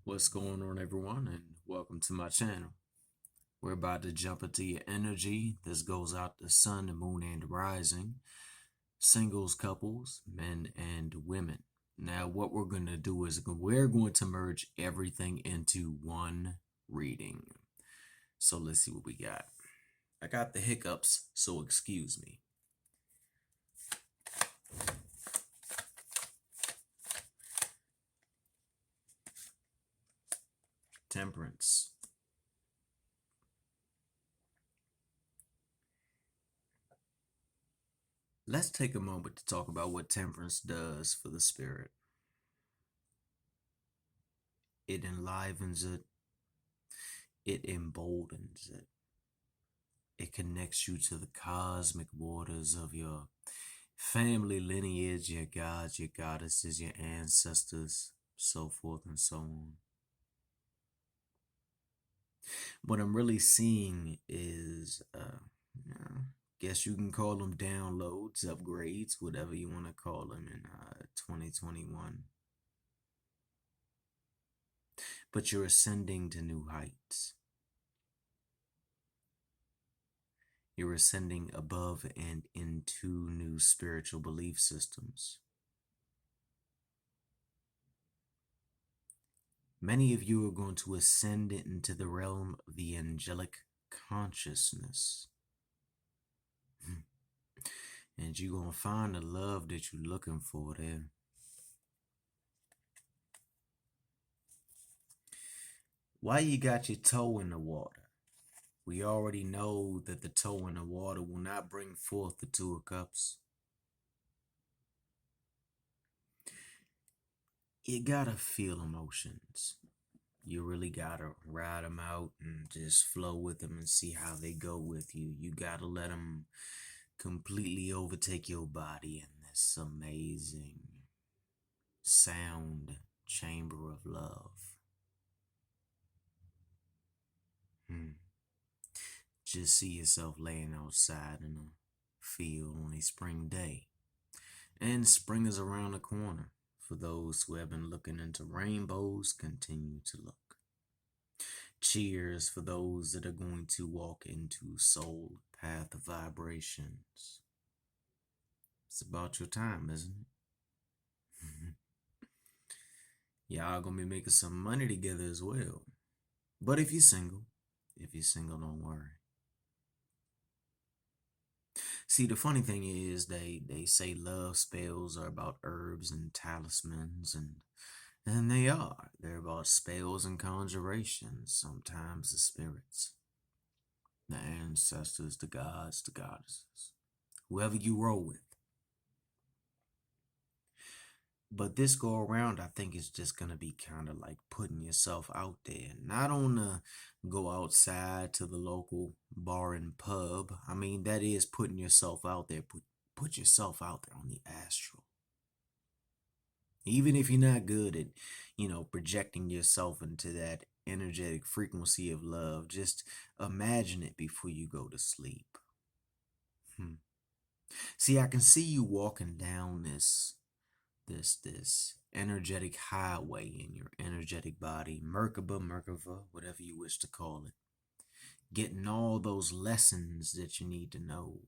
What's going on, everyone, and welcome to my channel. We're about to jump into your energy. This goes out to sun, the moon, and the rising, singles, couples, men, and women. Now, what we're going to do is we're going to merge everything into one reading. So let's see what we got. I got the hiccups, so excuse me. Temperance. Let's take a moment to talk about what temperance does for the spirit. It enlivens it. It emboldens it. It connects you to the cosmic waters of your family lineage, your gods, your goddesses, your ancestors, so forth and so on. What I'm really seeing is, guess you can call them downloads, upgrades, whatever you want to call them in 2021. But you're ascending to new heights. You're ascending above and into new spiritual belief systems. Many of you are going to ascend into the realm of the angelic consciousness. And you're going to find the love that you're looking for there. Why you got your toe in the water? We already know that the toe in the water will not bring forth the Two of Cups. You gotta feel emotions. You really gotta ride them out and just flow with them and see how they go with you. You gotta let them completely overtake your body in this amazing sound chamber of love. Just see yourself laying outside in a field on a spring day. And spring is around the corner. For those who have been looking into rainbows, continue to look. Cheers for those that are going to walk into soul path vibrations. It's about your time, isn't it? Y'all gonna be making some money together as well. But if you're single, don't worry. See, the funny thing is they say love spells are about herbs and talismans, and they are. They're about spells and conjurations, sometimes the spirits, the ancestors, the gods, the goddesses, whoever you roll with. But this go around, I think it's just going to be kind of like putting yourself out there. Not on the go outside to the local bar and pub. I mean, that is putting yourself out there. Put yourself out there on the astral. Even if you're not good at, projecting yourself into that energetic frequency of love, just imagine it before you go to sleep. See, I can see you walking down this energetic highway in your energetic body, Merkaba, whatever you wish to call it, getting all those lessons that you need to know.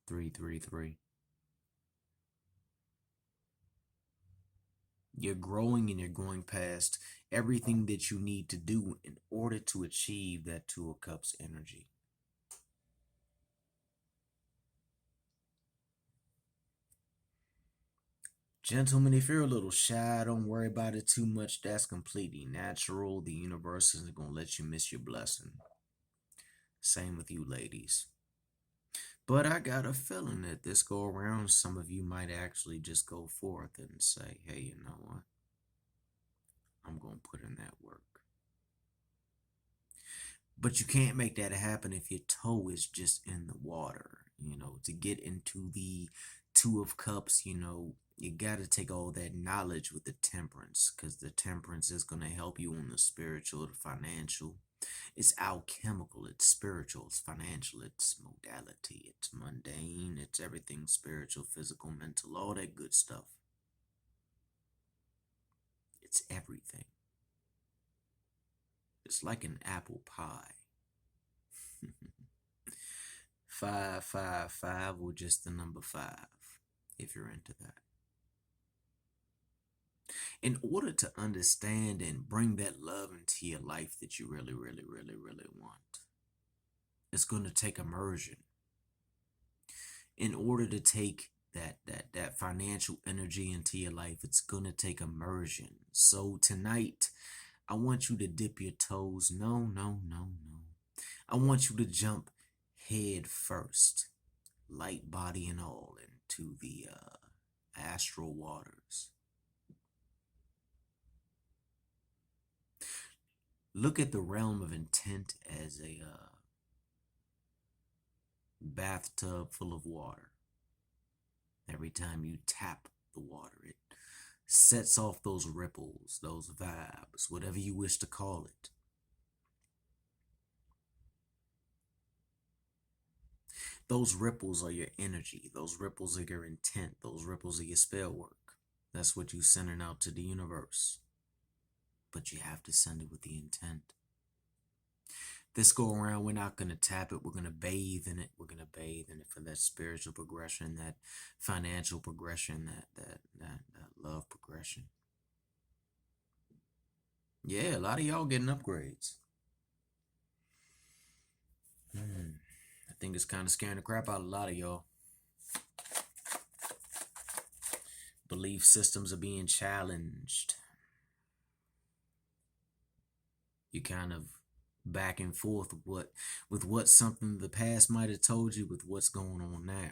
333. You're growing and you're going past everything that you need to do in order to achieve that Two of Cups energy. Gentlemen, if you're a little shy, don't worry about it too much. That's completely natural. The universe isn't going to let you miss your blessing. Same with you, ladies. But I got a feeling that this go around, some of you might actually just go forth and say, hey, you know what? I'm going to put in that work. But you can't make that happen if your toe is just in the water. To get into the Two of Cups, you got to take all that knowledge with the temperance, because the temperance is going to help you on the spiritual, the financial. It's alchemical, it's spiritual, it's financial, it's modality, it's mundane, it's everything spiritual, physical, mental, all that good stuff. It's everything. It's like an apple pie. 555 or just the number 5 if you're into that. In order to understand and bring that love into your life that you really, really, really, really want, it's going to take immersion. In order to take that financial energy into your life, it's going to take immersion. So tonight, I want you to dip your toes. No, no, no, no. I want you to jump head first, light body and all, into the astral waters. Look at the realm of intent as a bathtub full of water. Every time you tap the water, it sets off those ripples, those vibes, whatever you wish to call it. Those ripples are your energy. Those ripples are your intent. Those ripples are your spell work. That's what you're sending out to the universe. But you have to send it with the intent. This go around, we're not going to tap it. We're going to bathe in it. We're going to bathe in it for that spiritual progression, that financial progression, that love progression. Yeah, a lot of y'all getting upgrades. I think it's kind of scaring the crap out of a lot of y'all. Belief systems are being challenged. You kind of back and forth with what something the past might have told you with what's going on now.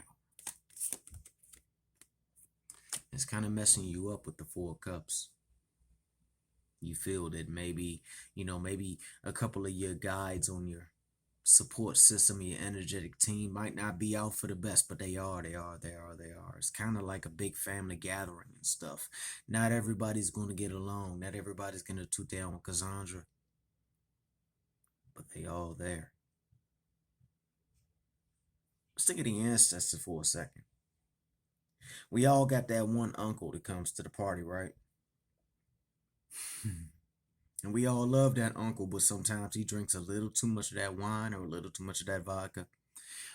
It's kind of messing you up with the 4 cups. You feel that maybe, maybe a couple of your guides on your support system, your energetic team might not be out for the best, but they are. It's kind of like a big family gathering and stuff. Not everybody's going to get along. Not everybody's going to toot down with Cassandra, but they all there. Let's think of the ancestors for a second. We all got that one uncle that comes to the party, right? And we all love that uncle, but sometimes he drinks a little too much of that wine or a little too much of that vodka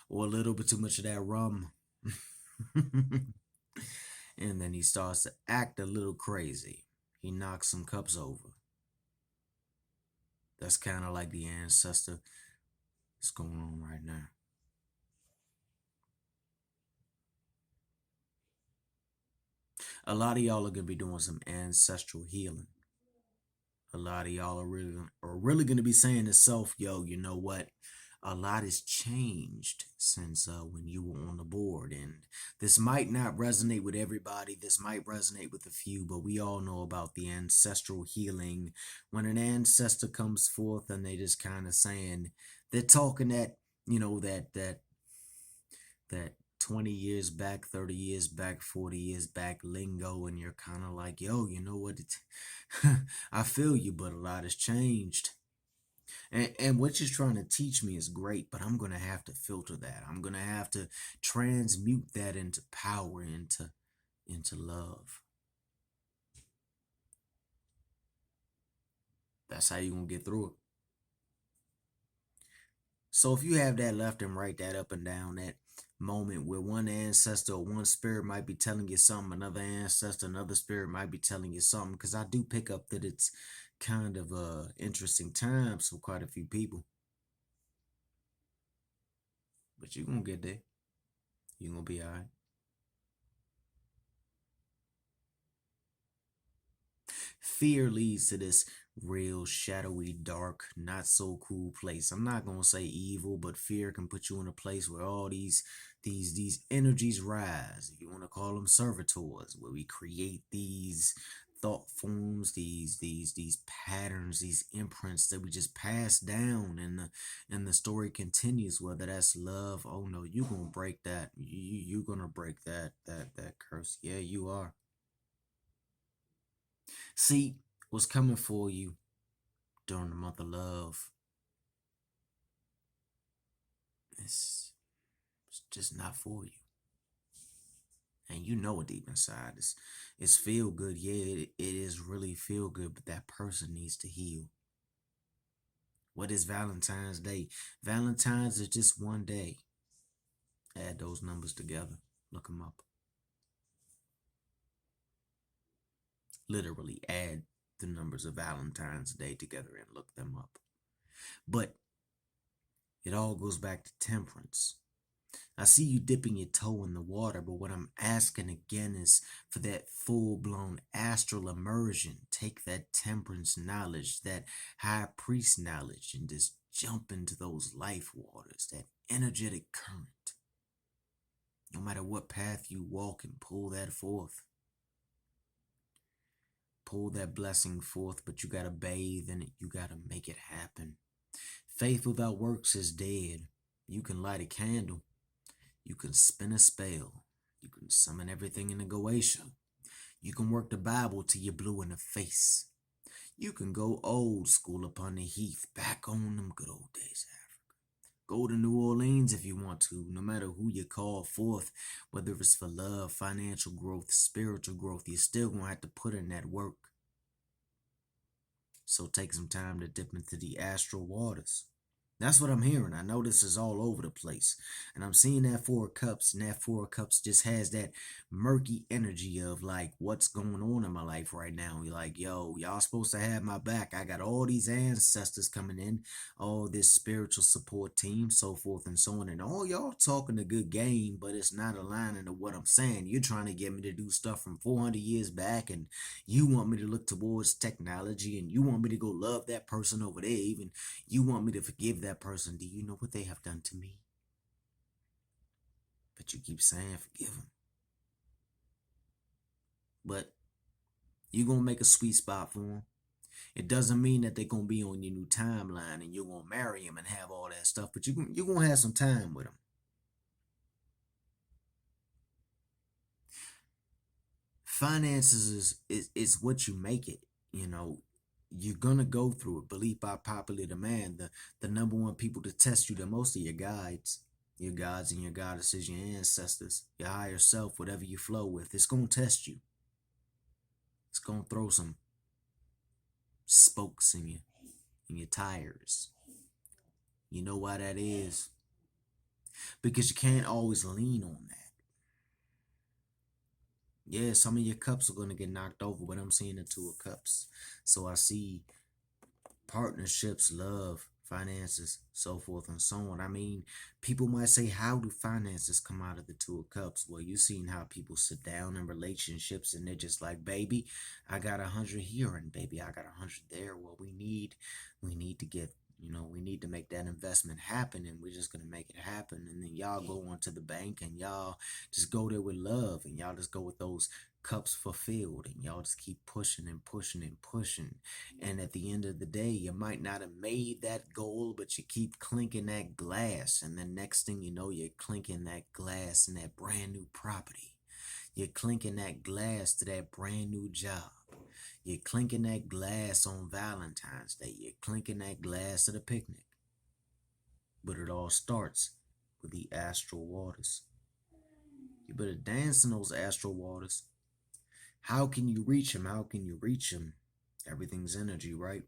or a little bit too much of that rum. And then he starts to act a little crazy. He knocks some cups over. That's kind of like the ancestor that's going on right now. A lot of y'all are going to be doing some ancestral healing. A lot of y'all are really going to be saying to self, yo, you know what? A lot has changed since when you were on the board. And this might not resonate with everybody. This might resonate with a few, but we all know about the ancestral healing. When an ancestor comes forth and they just kind of saying, they're talking that, that 20 years back, 30 years back, 40 years back lingo, and you're kind of like, yo, you know what? I feel you, but a lot has changed. And what you're trying to teach me is great, but I'm going to have to filter that. I'm going to have to transmute that into power, into love. That's how you're going to get through it. So if you have that left and right, that up and down, that moment where one ancestor or one spirit might be telling you something, another ancestor, another spirit might be telling you something, because I do pick up that it's kind of interesting times for quite a few people. But you're going to get there. You're going to be all right. Fear leads to this real shadowy, dark, not so cool place. I'm not going to say evil, but fear can put you in a place where all these energies rise. If you want to call them servitors, where we create these thought forms, these patterns, these imprints that we just pass down, and the story continues. Whether that's love, oh no, you're gonna break that. You're gonna break that curse. Yeah, you are. See, what's coming for you during the month of love, it's just not for you. And you know it deep inside. It's feel good. Yeah, it is really feel good, but that person needs to heal. What is Valentine's Day? Valentine's is just one day. Add those numbers together. Look them up. Literally add the numbers of Valentine's Day together and look them up. But it all goes back to temperance. I see you dipping your toe in the water, but what I'm asking again is for that full-blown astral immersion. Take that temperance knowledge, that high priest knowledge, and just jump into those life waters, that energetic current. No matter what path you walk, and pull that forth. Pull that blessing forth, but you gotta bathe in it. You gotta make it happen. Faith without works is dead. You can light a candle. You can spin a spell. You can summon everything into Goetia. You can work the Bible till you're blue in the face. You can go old school upon the heath, back on them good old days, Africa. Go to New Orleans if you want to, no matter who you call forth, whether it's for love, financial growth, spiritual growth, you're still going to have to put in that work. So take some time to dip into the astral waters. That's what I'm hearing. I know this is all over the place. And I'm seeing that Four of Cups, and that Four of Cups just has that murky energy of like, what's going on in my life right now? You're like, yo, y'all supposed to have my back. I got all these ancestors coming in, all this spiritual support team, so forth and so on. And all y'all talking a good game, but it's not aligning to what I'm saying. You're trying to get me to do stuff from 400 years back, and you want me to look towards technology, and you want me to go love that person over there. Even you want me to forgive that person. Do you know what they have done to me? But you keep saying forgive them. But you're going to make a sweet spot for them. It doesn't mean that they're going to be on your new timeline and you're going to marry them and have all that stuff. But you're going to have some time with them. Finances is what you make it. You know, you're going to go through it. Belief by popular demand. The number one people to test you the most are your guides. Your gods and your goddesses, your ancestors, your higher self, whatever you flow with. It's going to test you. It's going to throw some spokes in your tires. You know why that is? Because you can't always lean on that. Yeah, some of your cups are going to get knocked over, but I'm seeing the Two of Cups. So I see partnerships, love, finances, so forth and so on. I mean, people might say, how do finances come out of the Two of Cups? Well, you've seen how people sit down in relationships and they're just like, baby, I got 100 here, and baby, I got 100 there. Well, we need to get, we need to make that investment happen, and we're just going to make it happen. And then y'all go onto the bank and y'all just go there with love, and y'all just go with those cups fulfilled, and y'all just keep pushing and pushing and pushing. And at the end of the day, you might not have made that goal, but you keep clinking that glass, and the next thing you know, you're clinking that glass in that brand new property. You're clinking that glass to that brand new job. You're clinking that glass on Valentine's Day. You're clinking that glass at a picnic. But it all starts with the astral waters. You better dance in those astral waters. How can you reach them? How can you reach them? Everything's energy, right?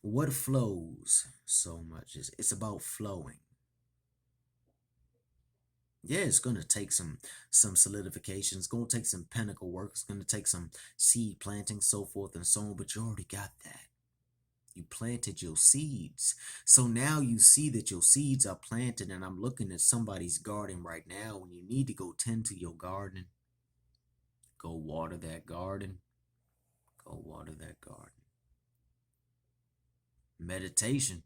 What flows so much? It's about flowing. Yeah, it's going to take some solidification. It's going to take some pinnacle work. It's going to take some seed planting, so forth and so on, but you already got that. You planted your seeds. So now you see that your seeds are planted, and I'm looking at somebody's garden right now. When you need to go tend to your garden, go water that garden. Go water that garden. Meditation.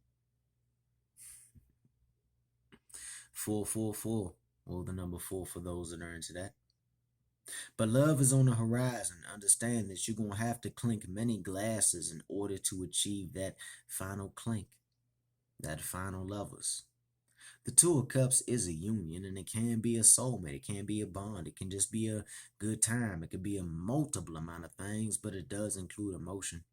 444. Well, the number 4 for those that are into that. But love is on the horizon. Understand that you're going to have to clink many glasses in order to achieve that final clink, that final lovers. The Two of Cups is a union, and it can be a soulmate. It can be a bond. It can just be a good time. It could be a multiple amount of things, but it does include emotion.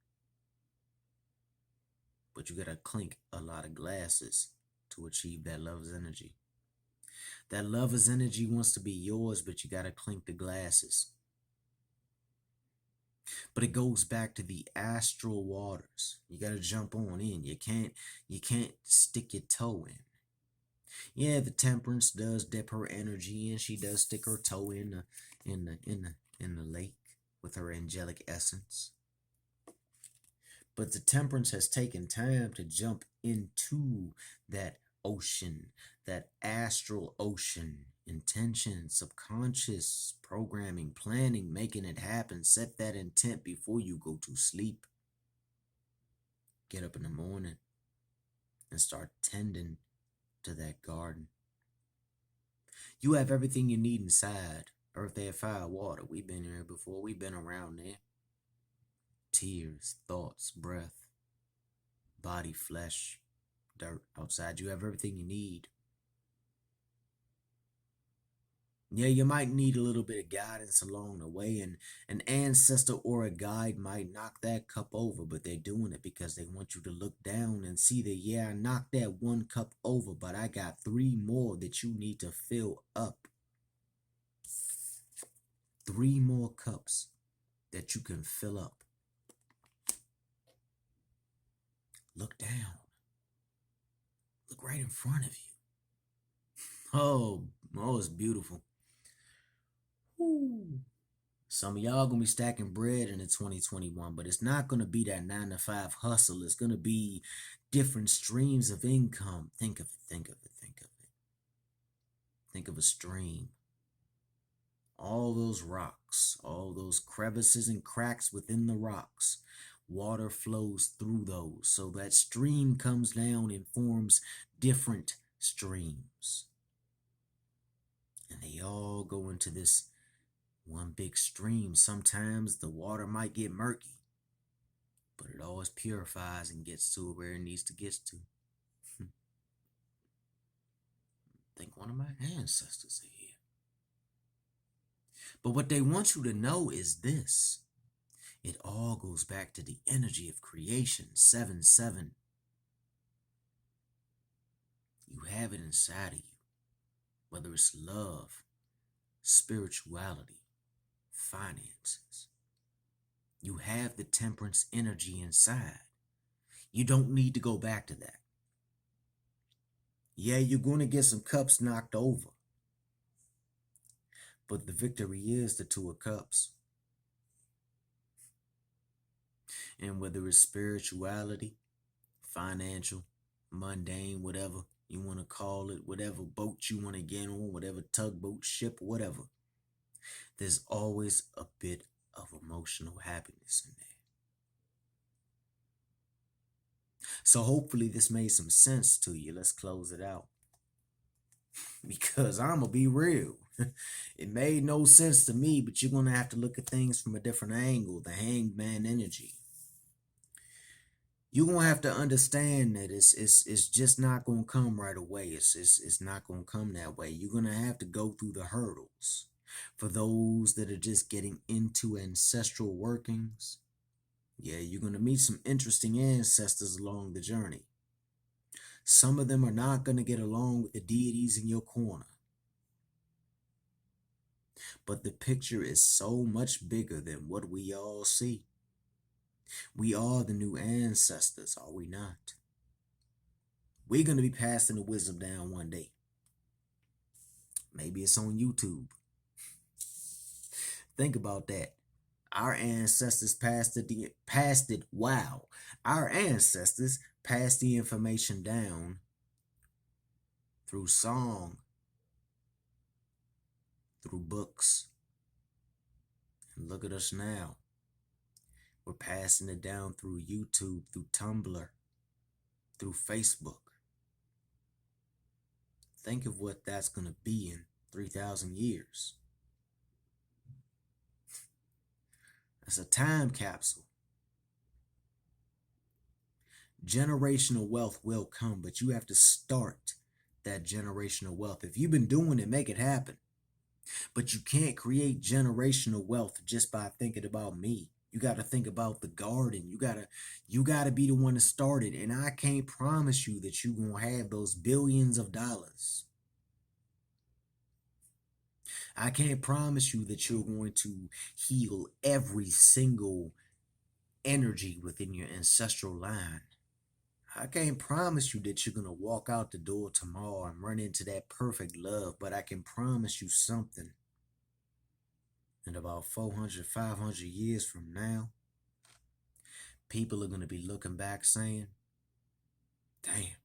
But you got to clink a lot of glasses to achieve that love's energy. That lover's energy wants to be yours, but you gotta clink the glasses. But it goes back to the astral waters. You gotta jump on in. You can't stick your toe in. Yeah, the temperance does dip her energy in. She does stick her toe in the lake with her angelic essence. But the temperance has taken time to jump into that ocean, that astral ocean. Intention, subconscious programming, planning, making it happen. Set that intent before you go to sleep. Get up in the morning and start tending to that garden. You have everything you need inside. Earth, air, fire, water. We've been here before. We've been around there. Tears, thoughts, breath, body, flesh, dirt outside. You have everything you need. Yeah, you might need a little bit of guidance along the way, and an ancestor or a guide might knock that cup over, but they're doing it because they want you to look down and see that, yeah, I knocked that one cup over, but I got 3 more that you need to fill up. 3 more cups that you can fill up. Look down. Look right in front of you. Oh, it's beautiful. Woo. Some of y'all gonna be stacking bread in the 2021, but it's not gonna be that 9 to 5 hustle. It's gonna be different streams of income. Think of it, think of it, think of it. Think of a stream. All those rocks, all those crevices and cracks within the rocks. Water flows through those. So that stream comes down and forms different streams. And they all go into this one big stream. Sometimes the water might get murky, but it always purifies and gets to where it needs to get to. I think one of my ancestors are here. But what they want you to know is this. It all goes back to the energy of creation, 7-7. You have it inside of you, whether it's love, spirituality, finances. You have the temperance energy inside. You don't need to go back to that. Yeah, you're going to get some cups knocked over, but the victory is the 2 of cups. And whether it's spirituality, financial, mundane, whatever you want to call it, whatever boat you want to get on, whatever tugboat, ship, whatever, there's always a bit of emotional happiness in there. So hopefully this made some sense to you. Let's close it out. Because I'm going to be real. It made no sense to me, but you're going to have to look at things from a different angle, the hangman energy. You're going to have to understand that it's just not going to come right away. It's not going to come that way. You're going to have to go through the hurdles. For those that are just getting into ancestral workings, yeah, you're going to meet some interesting ancestors along the journey. Some of them are not going to get along with the deities in your corner. But the picture is so much bigger than what we all see. We are the new ancestors, are we not? We're going to be passing the wisdom down one day. Maybe it's on YouTube. Think about that. Our ancestors passed it. Wow. Our ancestors passed the information down through song, through books. And look at us now. We're passing it down through YouTube, through Tumblr, through Facebook. Think of what that's going to be in 3,000 years. That's a time capsule. Generational wealth will come, but you have to start that generational wealth. If you've been doing it, make it happen. But you can't create generational wealth just by thinking about me. You got to think about the garden. You got to be the one to start it. And I can't promise you that you're going to have those billions of dollars. I can't promise you that you're going to heal every single energy within your ancestral line. I can't promise you that you're going to walk out the door tomorrow and run into that perfect love, but I can promise you something. In about 400, 500 years from now, people are going to be looking back saying, damn,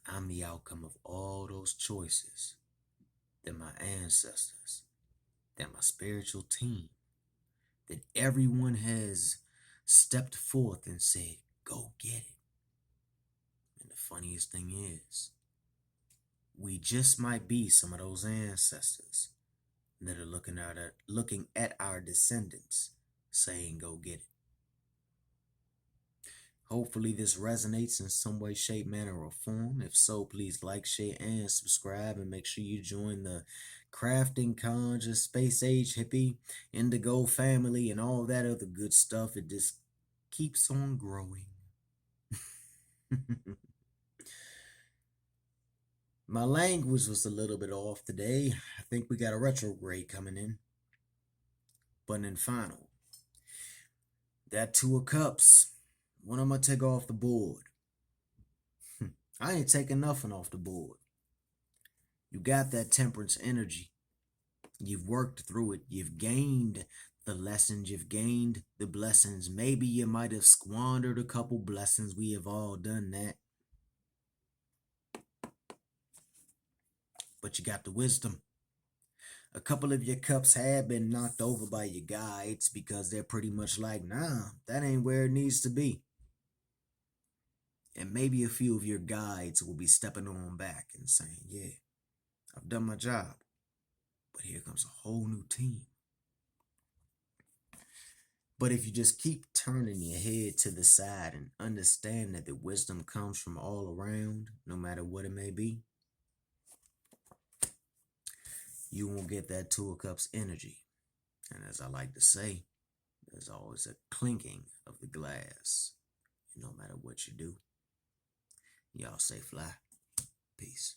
I'm the outcome of all those choices that my ancestors, that my spiritual team, that everyone has stepped forth and said, go get it. And the funniest thing is, we just might be some of those ancestors that are looking at our descendants saying, go get it. Hopefully this resonates in some way, shape, manner, or form. If so, please like, share, and subscribe, and make sure you join the crafting, conjure, space age, hippie, indigo family, and all that other good stuff. It just keeps on growing. My language was a little bit off today. I think we got a retrograde coming in. But in final, that Two of Cups, what I'm going to take off the board? I ain't taking nothing off the board. You got that Temperance energy. You've worked through it. You've gained the lessons. You've gained the blessings. Maybe you might have squandered a couple blessings. We have all done that. But you got the wisdom. A couple of your cups have been knocked over by your guides because they're pretty much like, nah, that ain't where it needs to be. And maybe a few of your guides will be stepping on back and saying, yeah, I've done my job, but here comes a whole new team. But if you just keep turning your head to the side and understand that the wisdom comes from all around, no matter what it may be, you won't get that Two of Cups energy. And as I like to say, there's always a clinking of the glass, no matter what you do. Y'all stay fly. Peace.